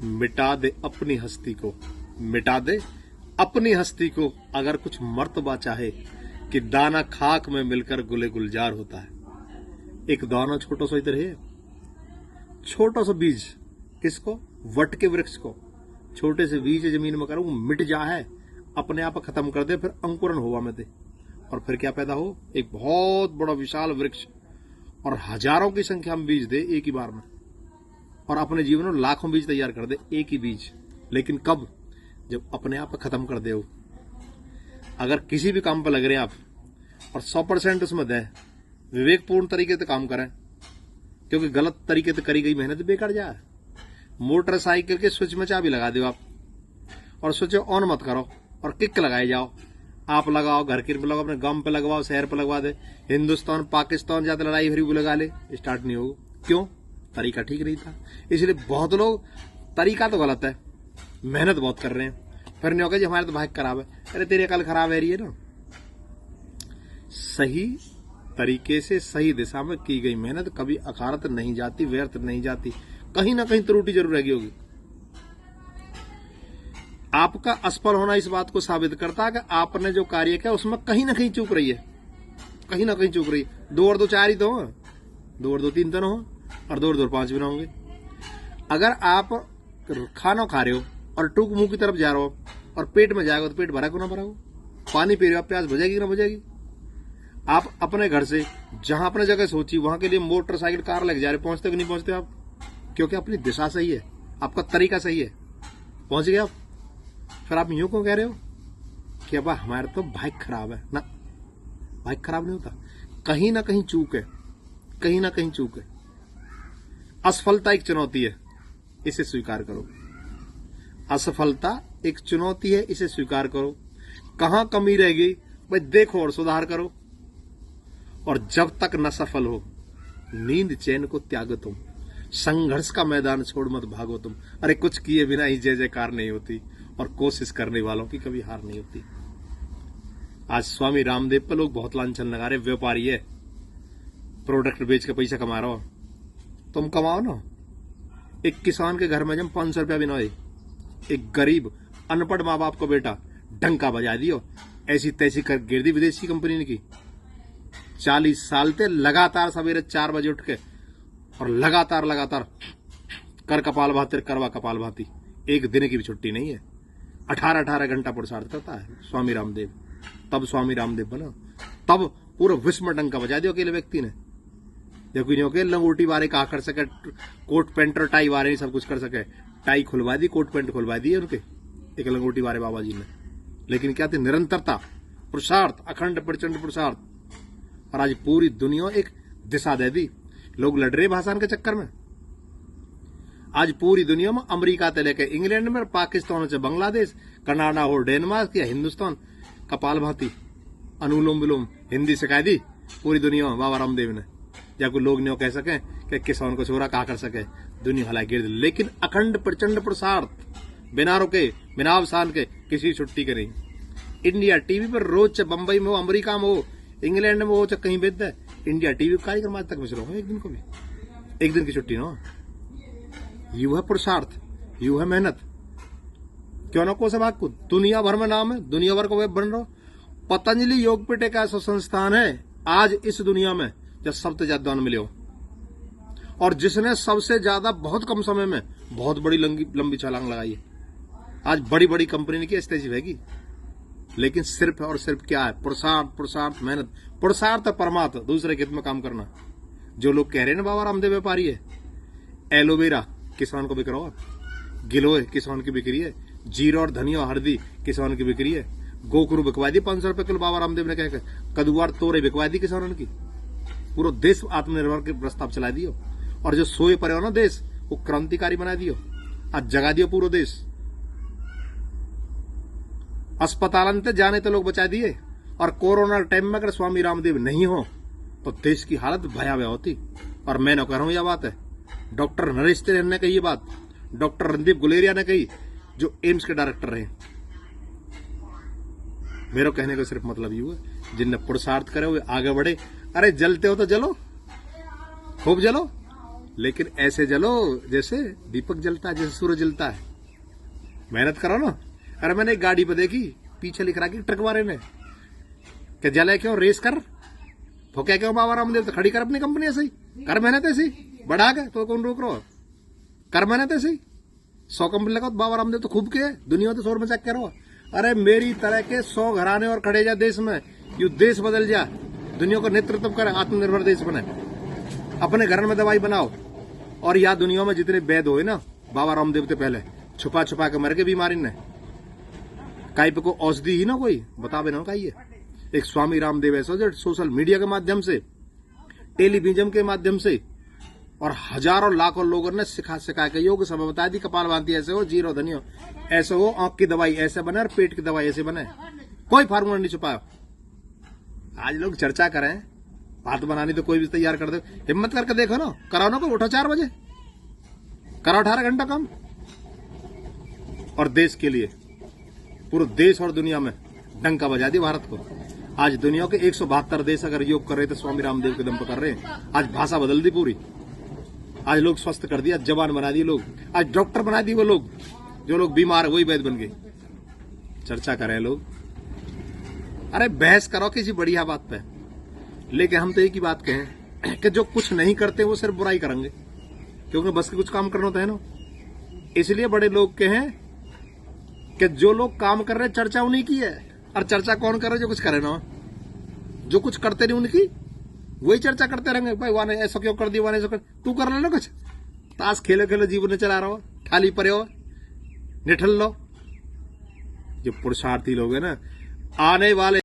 मिटा दे अपनी हस्ती को, मिटा दे अपनी हस्ती को, अगर कुछ मर्तबा चाहे कि दाना खाक में मिलकर गुले गुलजार होता है। एक दाना छोटा सा इधर है, छोटा सा बीज, किसको? वट के वृक्ष को। छोटे से बीज जमीन में करो, वो मिट जा है, अपने आप खत्म कर दे, फिर अंकुरन हुआ में दे, और फिर क्या पैदा हो? एक बहुत बड़ा विशाल वृक्ष, और हजारों की संख्या में बीज दे एक ही बार में, और अपने जीवन में लाखों बीज तैयार कर दे, एक ही बीज। लेकिन कब? जब अपने आप खत्म कर दे हो। अगर किसी भी काम पर लग रहे हैं आप और 100% उसमें दें, विवेकपूर्ण तरीके से काम करें, क्योंकि गलत तरीके से करी गई मेहनत बेकार जाए। मोटरसाइकिल के स्विच में चाबी लगा दो आप, और स्विच ऑन मत करो, और किक लगाए जाओ। आप लगाओ, घर के लगाओ, अपने गांव पे लगवाओ, शहर पे लगवा दे, हिंदुस्तान पाकिस्तान ज्यादा लड़ाई भरी लगा ले, स्टार्ट नहीं होगा। क्यों? तरीका ठीक नहीं था। इसलिए बहुत लोग, तरीका तो गलत है, मेहनत बहुत कर रहे हैं, फिर नहीं होगा जी हमारे तो बाइक खराब है। अरे तेरी अकल खराब है रही है ना। सही तरीके से सही दिशा में की गई मेहनत कभी अखारत नहीं जाती, व्यर्थ नहीं जाती, कहीं ना कहीं त्रुटि जरूर रह गई होगी। आपका असफल होना इस बात को साबित करता है कि आपने जो कार्य किया उसमें कहीं ना कहीं चूक रही है, कहीं ना कहीं चूक रही है। 2 और 2 4 ही तो हो, 2 और 2 3 तो ना हो, और 2 और 2 5 भी ना होंगे। अगर आप खाना खा रहे हो और टूक मुंह की तरफ जा रहे हो और पेट में जाएगा तो पेट भरा को ना भरा हो, पानी पी रहे हो आप, प्यास बुझेगी ना बुझेगी। आप अपने घर से जहां अपने जगह सोची वहां के लिए मोटरसाइकिल कार लेके जा रहे, पहुंचते कि नहीं पहुंचते आप? क्योंकि अपनी दिशा सही है, आपका तरीका सही है, पहुंच गए आप। फिर आप यूं क्यों कह रहे हो कि अब हमारे तो बाइक खराब है? ना, बाइक खराब नहीं होता, कहीं ना कहीं चूक है, कहीं ना कहीं चूक है। असफलता एक चुनौती है, इसे स्वीकार करो। असफलता एक चुनौती है, इसे स्वीकार करो। कहां कमी रह गई भाई देखो और सुधार करो। और जब तक न सफल हो, नींद चैन को त्यागो तुम, संघर्ष का मैदान छोड़ मत भागो तुम। अरे कुछ किए बिना ही जय जयकार नहीं होती, और कोशिश करने वालों की कभी हार नहीं होती। आज स्वामी रामदेव पे लोग बहुत लांछन लगा रहे, व्यापारी है, प्रोडक्ट बेच के पैसा कमा रहा हो। तुम कमाओ ना। एक किसान के घर में जब 500 रुपया भी ना हो, एक गरीब अनपढ़ माँ बाप को बेटा डंका बजा दियो, ऐसी तैसी कर गिर दी विदेशी कंपनी ने की। 40 साल से लगातार सवेरे 4 बजे उठ के और लगातार कर कपाल भाती, करवा कपाल भाती, एक दिन की भी छुट्टी नहीं है। 18 घंटा पुरुषार्थ करता है स्वामी रामदेव। तब स्वामी रामदेव बना, तब पूरा विश्व में डंका बजा दिया अकेले व्यक्ति ने। देखो नहीं होके लंगोटी वारे कहा कर सके, कोट पैंट और टाई वारे सब कुछ कर सके। टाई खुलवा दी, कोट पैंट खुलवा दी उनके एक लंगोटी वारे बाबा जी ने। लेकिन क्या थी? निरंतरता, पुरुषार्थ, अखंड प्रचंड पुरुषार्थ। और आज पूरी दुनिया एक दिशा दे दी। लोग लड़ रहे भाषण के चक्कर में। आज पूरी दुनिया में अमेरिका से लेकर इंग्लैंड में, पाकिस्तान से बांग्लादेश, कनाडा हो डेनमार्क या हिंदुस्तान, कपाल भाती, अनुलोम विलोम हिंदी सिखाई दी पूरी दुनिया में बाबा रामदेव ने। या कोई लोग नहीं कह सके कि किसान को छोरा कहा कर सके, दुनिया हला गिर। लेकिन अखंड प्रचंड पुरुषार्थ, बिना रुके बिना अवसान के, किसी छुट्टी के नहीं। इंडिया टीवी पर रोज बंबई में हो, अमेरिका में हो, इंग्लैंड में हो, चाहे कहीं बेच दे, इंडिया टीवी कार्यक्रम आज तक मिस रहा हूं एक दिन को भी, एक दिन की छुट्टी ना। यू है पुरुषार्थ, यू है मेहनत। क्यों ना को सब आपको दुनिया भर में नाम है, दुनिया भर का वेब बन रहा। पतंजलि योगपीठ एक ऐसा संस्थान है आज इस दुनिया में जब सबसे ज्यादा दान मिले हो, और जिसने सबसे ज्यादा बहुत कम समय में बहुत बड़ी लंबी छलांग लगाई है। आज बड़ी बड़ी कंपनी ने की स्टेज हैगी, लेकिन सिर्फ और सिर्फ क्या है? पुरुषार्थ, पुरुषार्थ, मेहनत। पुरुषार्थ परमार्थ, दूसरे के हित में काम करना। जो लोग कह रहे हैं ना बाबा रामदेव व्यापारी है, एलोवेरा किसान को बिक रहा है, गिलोय किसान की बिक्री है, जीरा और धनिया हल्दी किसान की बिक्री है, गोखरू बिकवा दी 500 रुपए किलो बाबा रामदेव ने कहकर, कदुआर तोरे बिकवा दी किसानों की। पूरा देश आत्मनिर्भर के प्रस्ताव चला दियो, और जो सोए पड़े हो ना देश, वो क्रांतिकारी बना दियो, आज जगा दियो पूरा देश। अस्पताल से जाने तो लोग बचा दिए, और कोरोना टाइम में अगर स्वामी रामदेव नहीं हो तो देश की हालत भयावह होती। और मैं न कह रहा हूं यह बात है, डॉक्टर नरेश त्रिवेदी ने कही ये बात, डॉक्टर रणदीप गुलेरिया ने कही, जो एम्स के डायरेक्टर रहे। मेरे कहने का सिर्फ मतलब यू है, जिनने पुरुषार्थ करे हुए आगे बढ़े। अरे जलते हो तो जलो, खूब जलो, लेकिन ऐसे जलो जैसे दीपक जलता है, जैसे सूरज जलता है। मेहनत करो ना। अरे मैंने एक गाड़ी पे देखी, पीछे लिख रहा कि ट्रक वाले ने कि जले क्यों, रेस कर, ठोके क्यों बाबा रामदेव, तो खड़ी कर अपनी कंपनी ऐसे ही, कर मेहनत ऐसी, बढ़ा के तो कौन रोक रहा हो, कर मेहनत ऐसे ही। 100 कंपनी लगाओ, बाबा रामदेव तो खूब के दुनिया तो शोर मचाक करो। अरे मेरी तरह के 100 घराने और खड़े जा देश में, यू देश बदल जा, दुनिया को नेतृत्व करे, आत्मनिर्भर देश बने। अपने घर में दवाई बनाओ। और यहाँ दुनिया में जितने वैद हुए ना बाबा रामदेव से पहले, छुपा छुपा के मर के बीमारी ने, काई पे को औषधि ही ना कोई बतावे ना काई है। एक स्वामी रामदेव ऐसा जो सोशल मीडिया के माध्यम से, टेलीविजन के माध्यम से और हजारों लाखों लोगों ने सिखा के योग सब बता दी, कपाल भाती ऐसे हो, जीरो धनियो ऐसे हो, आंख की दवाई ऐसे बने और पेट की दवाई ऐसे बने, कोई फार्मूला नहीं छुपाया। आज लोग चर्चा करें, बात बनानी तो कोई भी तैयार कर दे, हिम्मत करके देखो ना, कराओ ना, को उठो 4 बजे, कराओ 18 घंटा काम। और देश के लिए, पूरे देश और दुनिया में डंका बजा दी भारत को। आज दुनिया के 172 देश अगर योग कर रहे थे, स्वामी रामदेव के दम पर कर रहे हैं। आज भाषा बदल दी पूरी, आज लोग स्वस्थ कर दिया, जवान बना दिए लोग, आज डॉक्टर बना दिए वो लोग, जो लोग बीमार है वही वैद्य बन गए। चर्चा करें लोग, अरे बहस करो किसी बढ़िया बात पे, लेकिन हम तो एक ही बात कहें कि जो कुछ नहीं करते वो सिर्फ बुराई करेंगे, क्योंकि बस के कुछ काम करना होता है ना। इसलिए बड़े लोग कहें कि जो लोग काम कर रहे चर्चा उन्हीं की है, और चर्चा कौन कर रहे जो कुछ करे ना, जो कुछ करते नहीं उनकी, वही चर्चा करते रहेंगे। भाई वाने ऐसा क्यों कर दिया, वाने ऐसा कर, तू कर लो ना कुछ, ताश खेले खेले जीवन चला रहा हो, थाली परे हो, निठल लो। जो पुरुषार्थी लोग है ना, आने वाले